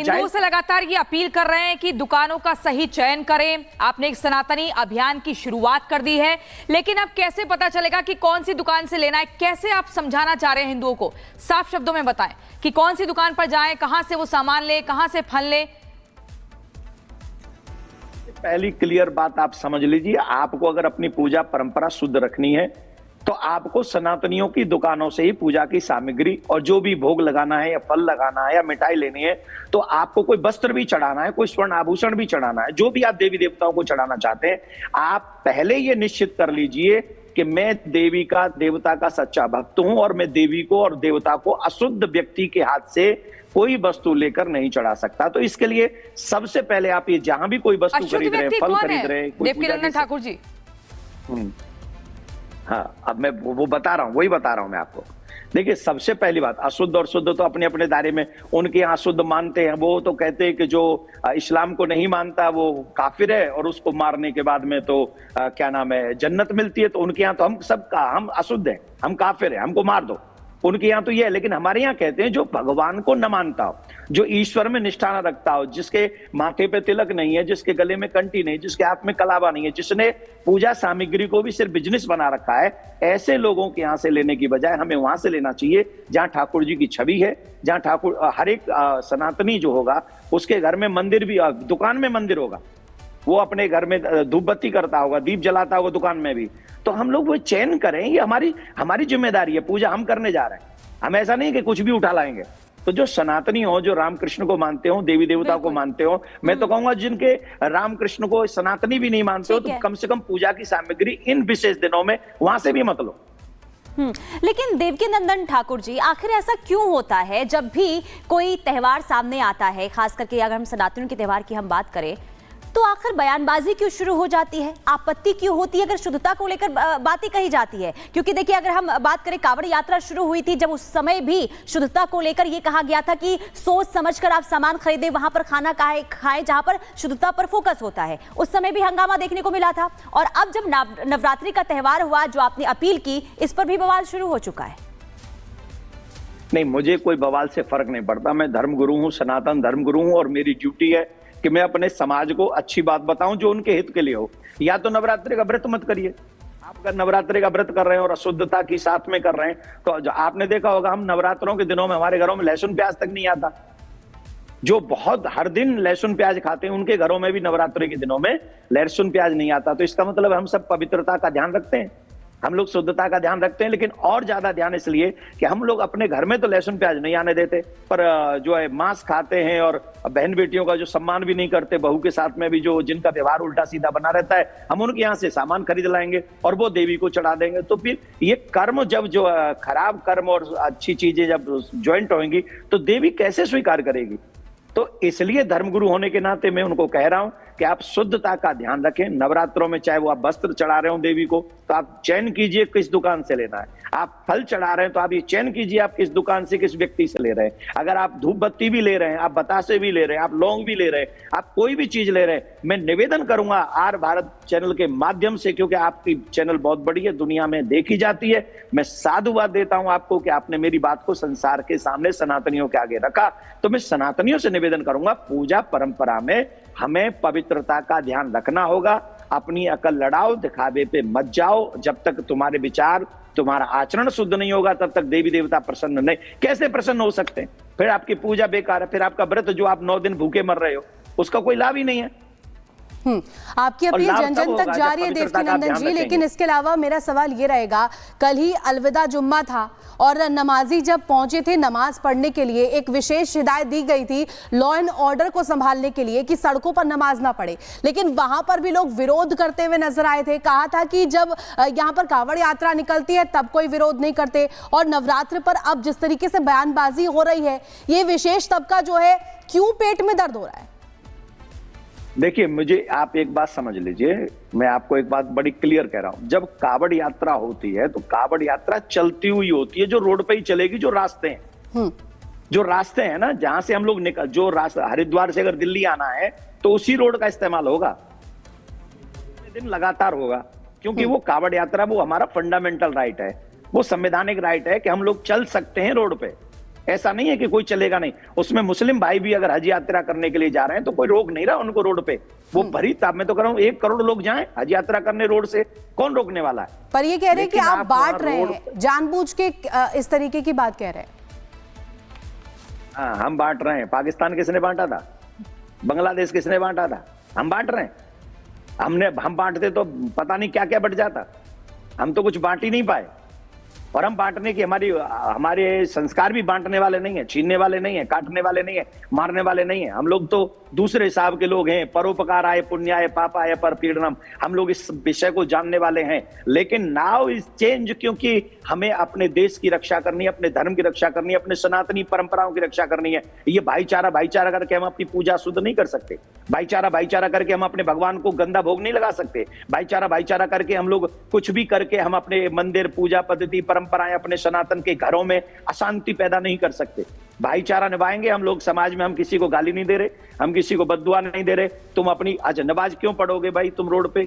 हिंदुओं से लगातार ये अपील कर रहे हैं कि दुकानों का सही चयन करें। आपने एक सनातनी अभियान की शुरुआत कर दी है, लेकिन अब कैसे पता चलेगा कि कौन सी दुकान से लेना है? कैसे आप समझाना चाह रहे हैं हिंदुओं को? साफ शब्दों में बताएं कि कौन सी दुकान पर जाएं, कहां से वो सामान ले, कहां से फल ले। पहली क्लियर बात आप समझ लीजिए, आपको अगर अपनी पूजा परंपरा शुद्ध रखनी है तो आपको सनातनियों की दुकानों से ही पूजा की सामग्री और जो भी भोग लगाना है या फल लगाना है या मिठाई लेनी है, तो आपको कोई वस्त्र भी चढ़ाना है, कोई स्वर्ण आभूषण भी चढ़ाना है, जो भी आप देवी देवताओं को चढ़ाना चाहते हैं, आप पहले ये निश्चित कर लीजिए कि मैं देवी का देवता का सच्चा भक्त हूं और मैं देवी को और देवता को अशुद्ध व्यक्ति के हाथ से कोई वस्तु लेकर नहीं चढ़ा सकता। तो इसके लिए सबसे पहले आप ये जहां भी कोई वस्तु खरीद रहे हैं, फल खरीद रहे हैं, देवकीनंदन ठाकुर जी। हाँ, अब मैं वो बता रहा हूँ, वही बता रहा हूं मैं आपको। देखिए, सबसे पहली बात, अशुद्ध और शुद्ध तो अपने अपने दायरे में, उनके यहाँ शुद्ध मानते हैं, वो तो कहते हैं कि जो इस्लाम को नहीं मानता वो काफिर है और उसको मारने के बाद में तो क्या नाम है, जन्नत मिलती है। तो उनके यहाँ तो हम अशुद्ध हैं, हम काफिर हैं, हमको मार दो, उनके यहाँ तो ये है। लेकिन हमारे यहाँ कहते हैं जो भगवान को न मानता हो, जो ईश्वर में निष्ठा न रखता हो, जिसके माथे पे तिलक नहीं है, जिसके गले में कंठी नहीं, जिसके हाथ में कलावा नहीं है, जिसने पूजा सामग्री को भी सिर्फ बिजनेस बना रखा है, ऐसे लोगों के यहाँ से लेने की बजाय हमें वहां से लेना चाहिए जहां ठाकुर जी की छवि है, जहां ठाकुर, हर एक सनातनी जो होगा उसके घर में मंदिर भी, दुकान में मंदिर होगा, वो अपने घर में धूप बत्ती करता होगा, दीप जलाता होगा दुकान में भी। तो हम लोग वो चयन करें, ये हमारी जिम्मेदारी है। पूजा हम करने जा रहे हैं, हम ऐसा नहीं कि कुछ भी उठा लाएंगे। तो जो सनातनी हो, जो रामकृष्ण को मानते हो, देवी देवता को मानते हो, मैं तो कहूंगा जिनके रामकृष्ण को सनातनी भी नहीं मानते हो, तो कम से कम पूजा की सामग्री इन विशेष दिनों में वहां से भी मत लो। लेकिन देवकीनंदन ठाकुर जी, आखिर ऐसा क्यों होता है जब भी कोई त्योहार सामने आता है, खास करके अगर हम सनातनियों के त्योहार की हम बात करें, तो आखिर बयानबाजी क्यों शुरू हो जाती है, आपत्ति क्यों होती है अगर शुद्धता को लेकर बातें कही जाती है? क्योंकि देखिए, अगर हम बात करें, कांवड़ यात्रा शुरू हुई थी जब, उस समय भी शुद्धता को लेकर यह कहा गया था कि सोच समझकर आप सामान खरीदें, वहां पर खाना खाएं जहां पर शुद्धता पर फोकस होता है। उस समय भी हंगामा देखने को मिला था, और अब जब नवरात्रि का त्योहार हुआ, जो आपने अपील की, इस पर भी बवाल शुरू हो चुका है। नहीं, मुझे कोई बवाल से फर्क नहीं पड़ता। मैं धर्मगुरु हूं, सनातन धर्मगुरु हूं, और मेरी ड्यूटी है कि मैं अपने समाज को अच्छी बात बताऊं जो उनके हित के लिए हो। या तो नवरात्रि का व्रत मत करिए। आप अगर नवरात्रि का व्रत कर रहे हैं और अशुद्धता की साथ में कर रहे हैं, तो आपने देखा होगा, हम नवरात्रों के दिनों में हमारे घरों में लहसुन प्याज तक नहीं आता। जो बहुत हर दिन लहसुन प्याज खाते हैं, उनके घरों में भी नवरात्रि के दिनों में लहसुन प्याज नहीं आता। तो इसका मतलब हम सब पवित्रता का ध्यान रखते हैं, हम लोग शुद्धता का ध्यान रखते हैं, लेकिन और ज्यादा ध्यान इसलिए कि हम लोग अपने घर में तो लहसुन प्याज नहीं आने देते, पर जो है मांस खाते हैं और बहन बेटियों का जो सम्मान भी नहीं करते, बहू के साथ में भी जो जिनका व्यवहार उल्टा सीधा बना रहता है, हम उनके यहाँ से सामान खरीद लाएंगे और वो देवी को चढ़ा देंगे। तो फिर ये कर्म जब, जो खराब कर्म और अच्छी चीजें जब ज्वाइंट होंगी, तो देवी कैसे स्वीकार करेगी? तो इसलिए धर्मगुरु होने के नाते मैं उनको कह रहा हूं कि आप शुद्धता का ध्यान रखें। नवरात्रों में चाहे वो आप वस्त्र चढ़ा रहे हो देवी को, तो आप चयन कीजिए किस दुकान से लेना है। आप फल चढ़ा रहे हैं तो आप ये चयन कीजिए आप किस दुकान से, किस व्यक्ति से ले रहे हैं। अगर आप धूप बत्ती भी ले रहे हैं, आप बतासे भी ले रहे हैं, आप लौंग भी ले रहे हैं, आप कोई भी चीज ले रहे हैं, मैं निवेदन करूंगा आर भारत चैनल के माध्यम से, क्योंकि आपकी चैनल बहुत बड़ी है, दुनिया में देखी जाती है, मैं साधुवाद देता हूं आपको कि आपने मेरी बात को संसार के सामने सनातनियों के आगे रखा। तो मैं सनातनियों से निवेदन करूंगा, पूजा परंपरा में हमें पवित्रता का ध्यान रखना होगा। अपनी अकल लड़ाओ, दिखावे पे मत जाओ। जब तक तुम्हारे विचार, तुम्हारा आचरण शुद्ध नहीं होगा, तब तक देवी देवता प्रसन्न नहीं। कैसे प्रसन्न हो सकते हैं? फिर आपकी पूजा बेकार है, फिर आपका व्रत जो आप 9 दिन भूखे मर रहे हो, उसका कोई लाभ ही नहीं है। आपकी अपील जन जन तक जारी है देवकीनंदन जी, लेकिन इसके अलावा मेरा सवाल ये रहेगा, कल ही अलविदा जुम्मा था और नमाजी जब पहुंचे थे नमाज पढ़ने के लिए, एक विशेष हिदायत दी गई थी लॉ एंड ऑर्डर को संभालने के लिए कि सड़कों पर नमाज ना पढ़े, लेकिन वहां पर भी लोग विरोध करते हुए नजर आए थे। कहा था कि जब यहां पर कांवड़ यात्रा निकलती है तब कोई विरोध नहीं करते, और नवरात्र पर अब जिस तरीके से बयानबाजी हो रही है, ये विशेष तबका जो है क्यों पेट में दर्द हो रहा है? देखिए, मुझे आप एक बात समझ लीजिए, मैं आपको एक बात बड़ी क्लियर कह रहा हूं। जब कावड़ यात्रा होती है तो कावड़ यात्रा चलती हुई होती है, जो रोड पे ही चलेगी, जो रास्ते हैं, जो रास्ते हैं ना, जहां से हम लोग निकल, जो रास्ता हरिद्वार से अगर दिल्ली आना है तो उसी रोड का इस्तेमाल होगा, दिन लगातार होगा, क्योंकि वो कावड़ यात्रा वो हमारा फंडामेंटल राइट है, वो संवैधानिक राइट है कि हम लोग चल सकते हैं रोड पे। ऐसा नहीं है कि कोई चलेगा नहीं। उसमें मुस्लिम भाई भी अगर हज यात्रा करने के लिए जा रहे हैं तो कोई रोक नहीं रहा उनको रोड पे, वो भरी तब मैं तो कह रहा हूं 1 करोड़ लोग जाएं हज यात्रा करने रोड से, कौन रोकने वाला है? पर ये कह रहे हैं कि लेकिन आप बांट रहे रोड हैं, जानबूझ के इस तरीके की बात कह रहे हैं। हाँ, हम बांट रहे हैं। पाकिस्तान किसने बांटा था? बांग्लादेश किसने बांटा था? हम बांट रहे हैं। हम बांटते तो पता नहीं क्या क्या बट जाता। हम तो कुछ बांट ही नहीं पाए। और हम बांटने की हमारे संस्कार भी बांटने वाले नहीं है, छीनने वाले नहीं है, काटने वाले नहीं है, मारने वाले नहीं है। हम लोग तो दूसरे हिसाब के लोग हैं। परोपकाराय पुण्याय पापाय परपीड़नम, हम लोग इस विषय को जानने वाले हैं। लेकिन नाउ इज चेंज, क्योंकि हमें अपने देश की रक्षा करनी है, अपने धर्म की रक्षा करनी है, अपने सनातनी परंपराओं की रक्षा करनी है। ये भाईचारा करके हम अपनी पूजा शुद्ध नहीं कर सकते। भाईचारा करके हम अपने भगवान को गंदा भोग नहीं लगा सकते। भाईचारा करके हम लोग कुछ भी करके हम अपने मंदिर, पूजा पद्धति, परंपराएं, अपने सनातन के घरों में अशांति पैदा नहीं कर सकते। भाईचारा निभाएंगे हम लोग समाज में। हम किसी को गाली नहीं दे रहे, हम किसी को बद्दुआ नहीं दे रहे। तुम अपनी अच्छा नमाज क्यों पढ़ोगे भाई? तुम रोड पे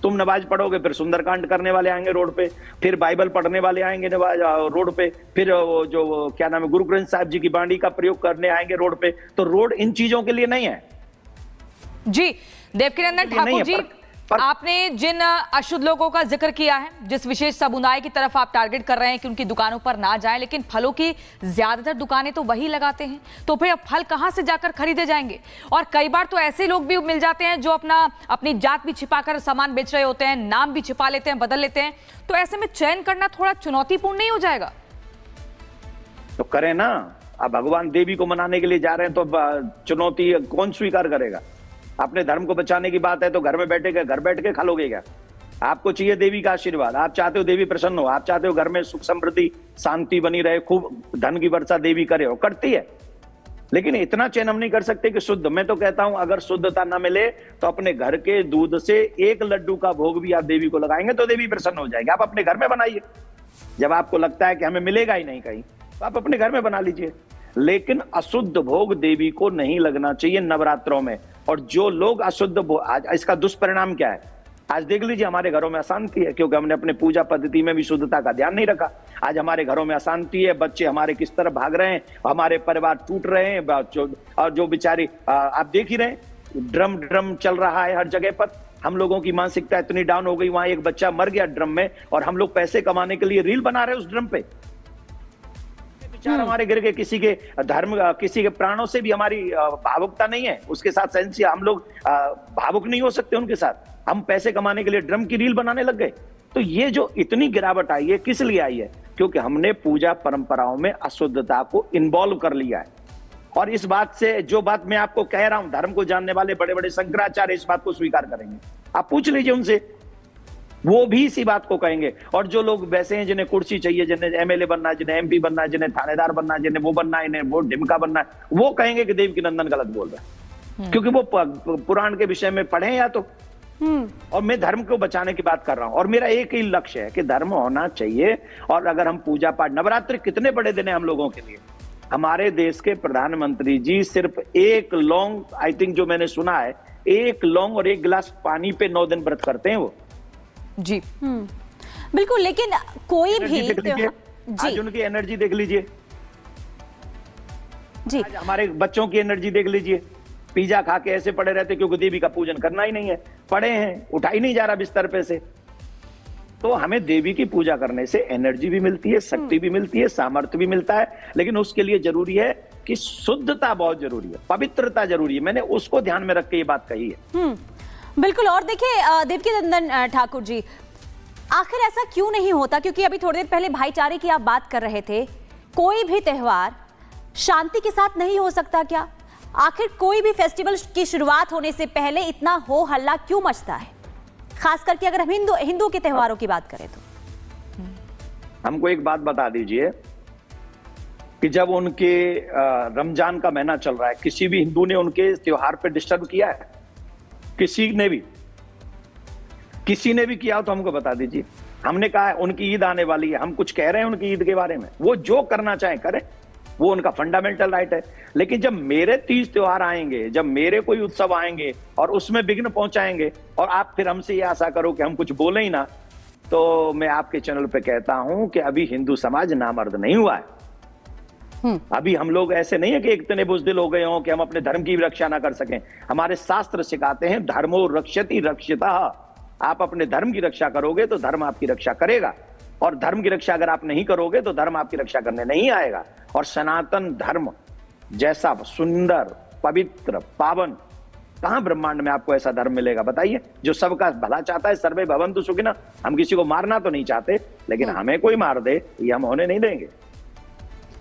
तुम नमाज पढ़ोगे, फिर सुंदरकांड करने वाले आएंगे रोड पे, फिर बाइबल पढ़ने वाले आएंगे नमाज रोड पे, फिर जो क्या नाम है गुरु ग्रंथ साहिब जी की बाणी का प्रयोग करने आएंगे रोड पे। तो रोड इन चीजों के लिए नहीं है। जी देवकीनंदन ठाकुर जी, आपने जिन अशुद्ध लोगों का जिक्र किया है, जिस विशेष समुदाय की तरफ आप टारगेट कर रहे हैं कि उनकी दुकानों पर ना जाएं, लेकिन फलों की ज्यादातर दुकानें तो वही लगाते हैं, तो फिर फल कहां से जाकर खरीदे जाएंगे? और कई बार तो ऐसे लोग भी मिल जाते हैं जो अपनी जात भी छिपाकर सामान बेच रहे होते हैं, नाम भी छिपा लेते हैं, बदल लेते हैं। तो ऐसे में चयन करना थोड़ा चुनौतीपूर्ण नहीं हो जाएगा? तो करें ना। अब भगवान देवी को मनाने के लिए जा रहे हैं तो चुनौती कौन स्वीकार करेगा? अपने धर्म को बचाने की बात है तो घर बैठ के खा लोगे क्या? आपको चाहिए देवी का आशीर्वाद, आप चाहते हो देवी प्रसन्न हो, आप चाहते हो घर में सुख समृद्धि शांति बनी रहे, खूब धन की वर्षा देवी करे, और करती है। लेकिन इतना चयन हम नहीं कर सकते कि शुद्ध। मैं तो कहता हूं अगर शुद्धता ना मिले तो अपने घर के दूध से 1 लड्डू का भोग भी आप देवी को लगाएंगे तो देवी प्रसन्न हो जाएगी। आप अपने घर में बनाइए। जब आपको लगता है कि हमें मिलेगा ही नहीं कहीं, तो आप अपने घर में बना लीजिए। लेकिन अशुद्ध भोग देवी को नहीं लगना चाहिए नवरात्रों में। और जो लोग अशुद्ध भोग, इसका दुष्परिणाम क्या है? आज देख लीजिए हमारे घरों में अशांति है, क्योंकि हमने अपने पूजा पद्धति में भी शुद्धता का ध्यान नहीं रखा। आज हमारे घरों में अशांति है, बच्चे हमारे किस तरह भाग रहे हैं, हमारे परिवार टूट रहे हैं। और जो बेचारी आप देख ही रहे हैं, ड्रम चल रहा है हर जगह पर। हम लोगों की मानसिकता इतनी डाउन हो गई, वहां एक बच्चा मर गया ड्रम में, और हम लोग पैसे कमाने के लिए रील बना रहे हैं उस ड्रम पे। हमारे गिर के किसी के धर्म, किसी के प्राणों से भी हमारी भावुकता नहीं है, उसके साथ सेंसी हम लोग भावुक नहीं हो सकते उनके साथ। हम पैसे कमाने के लिए ड्रम की रील बनाने लग गए। तो ये जो इतनी गिरावट आई है, किस लिए आई है? क्योंकि हमने पूजा परंपराओं में अशुद्धता को इन्वॉल्व कर लिया है। और इस बात से, जो बात मैं आपको कह रहा हूं, धर्म को जानने वाले बड़े बड़े शंकराचार्य इस बात को स्वीकार करेंगे। आप पूछ लीजिए उनसे, वो भी इसी बात को कहेंगे। और जो लोग वैसे हैं जिन्हें कुर्सी चाहिए, जिन्हें एमएलए बनना है, जिन्हें एमपी बनना है, जिन्हें थानेदार बनना है, जिन्हें वो बनना है, इन्हें वो ढिमका बनना है, वो कहेंगे कि देवकीनंदन गलत बोल रहा है, क्योंकि वो पुराण के विषय में पढ़े या तो। और मैं धर्म को बचाने की बात कर रहा हूं, और मेरा एक ही लक्ष्य है कि धर्म होना चाहिए। और अगर हम पूजा पाठ, नवरात्रि कितने बड़े दिन है हम लोगों के लिए। हमारे देश के प्रधानमंत्री जी सिर्फ 1 लौंग, आई थिंक जो मैंने सुना है, 1 लौंग और 1 गिलास पानी पे 9 दिन व्रत करते हैं वो। जी बिल्कुल। लेकिन कोई भी जी, आज उनकी एनर्जी देख लीजिए जी, आज हमारे बच्चों की एनर्जी देख लीजिए। पिज्जा खा के ऐसे पड़े रहते क्योंकि देवी का पूजन करना ही नहीं है, पड़े हैं, उठा ही नहीं जा रहा बिस्तर पे से। तो हमें देवी की पूजा करने से एनर्जी भी मिलती है, शक्ति भी मिलती है, सामर्थ्य भी मिलता है। लेकिन उसके लिए जरूरी है कि शुद्धता बहुत जरूरी है, पवित्रता जरूरी है। मैंने उसको ध्यान में रख के ये बात कही है। बिल्कुल। और देखिए देवकीनंदन ठाकुर जी, आखिर ऐसा क्यों नहीं होता? क्योंकि अभी थोड़ी देर पहले भाईचारे की आप बात कर रहे थे। कोई भी त्योहार शांति के साथ नहीं हो सकता क्या? आखिर कोई भी फेस्टिवल की शुरुआत होने से पहले इतना हो हल्ला क्यों मचता है? खास करके अगर हम हिंदू के त्योहारों की बात करें तो। हमको एक बात बता दीजिए कि जब उनके रमजान का महीना चल रहा है, किसी भी हिंदू ने उनके त्योहार पे डिस्टर्ब किया है? किसी ने भी किया हो तो हमको बता दीजिए। हमने कहा है उनकी ईद आने वाली है, हम कुछ कह रहे हैं उनकी ईद के बारे में, वो जो करना चाहे करें, वो उनका फंडामेंटल राइट है। लेकिन जब मेरे तीज त्योहार आएंगे, जब मेरे कोई उत्सव आएंगे और उसमें विघ्न पहुंचाएंगे, और आप फिर हमसे ये आशा करो कि हम कुछ बोले ही ना, तो मैं आपके चैनल पे कहता हूं कि अभी हिंदू समाज नामर्द नहीं हुआ है। अभी हम लोग ऐसे नहीं है कि इतने बुज़दिल हो गए हों कि हम अपने धर्म की भी रक्षा ना कर सकें। हमारे शास्त्र सिखाते हैं धर्मो रक्षति रक्षिता। आप अपने धर्म की रक्षा करोगे तो धर्म आपकी रक्षा करेगा, और धर्म की रक्षा अगर आप नहीं करोगे तो धर्म आपकी रक्षा करने नहीं आएगा। और सनातन धर्म जैसा सुंदर, पवित्र, पावन कहां ब्रह्मांड में आपको ऐसा धर्म मिलेगा बताइए, जो सबका भला चाहता है। सर्वे भवन्तु सुखिनः। हम किसी को मारना तो नहीं चाहते, लेकिन हमें कोई मार दे ये हम होने नहीं देंगे।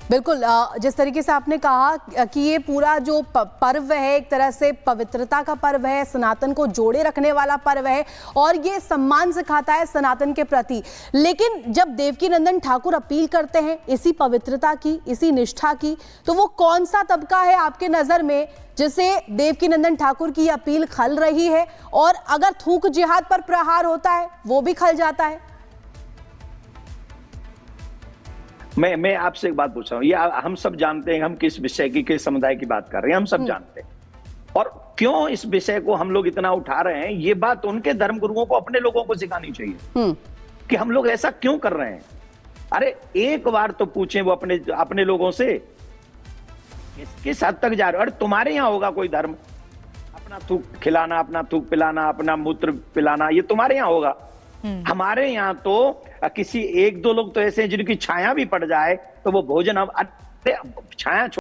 बिल्कुल, जिस तरीके से आपने कहा कि ये पूरा जो पर्व है एक तरह से पवित्रता का पर्व है, सनातन को जोड़े रखने वाला पर्व है और ये सम्मान सिखाता है सनातन के प्रति। लेकिन जब देवकीनंदन ठाकुर अपील करते हैं इसी पवित्रता की, इसी निष्ठा की, तो वो कौन सा तबका है आपके नजर में जिसे देवकीनंदन ठाकुर की अपील खल रही है, और अगर थूक जिहाद पर प्रहार होता है वो भी खल जाता है? मैं आपसे एक बात पूछ रहा हूं, ये हम सब जानते हैं हम किस विषय की, किस समुदाय की बात कर रहे हैं, हम सब जानते हैं। और क्यों इस विषय को हम लोग इतना उठा रहे हैं, ये बात उनके धर्म गुरुओं को अपने लोगों को सिखानी चाहिए कि हम लोग ऐसा क्यों कर रहे हैं। अरे एक बार तो पूछें वो अपने लोगों से किस हद तक जा रहे हो। अरे तुम्हारे यहां होगा कोई धर्म, अपना थूक खिलाना, अपना थूक पिलाना, अपना मूत्र पिलाना, ये तुम्हारे यहां होगा। हमारे यहाँ तो किसी एक दो लोग तो ऐसे हैं जिनकी छाया भी पड़ जाए तो वो भोजन, हम छाया छोड़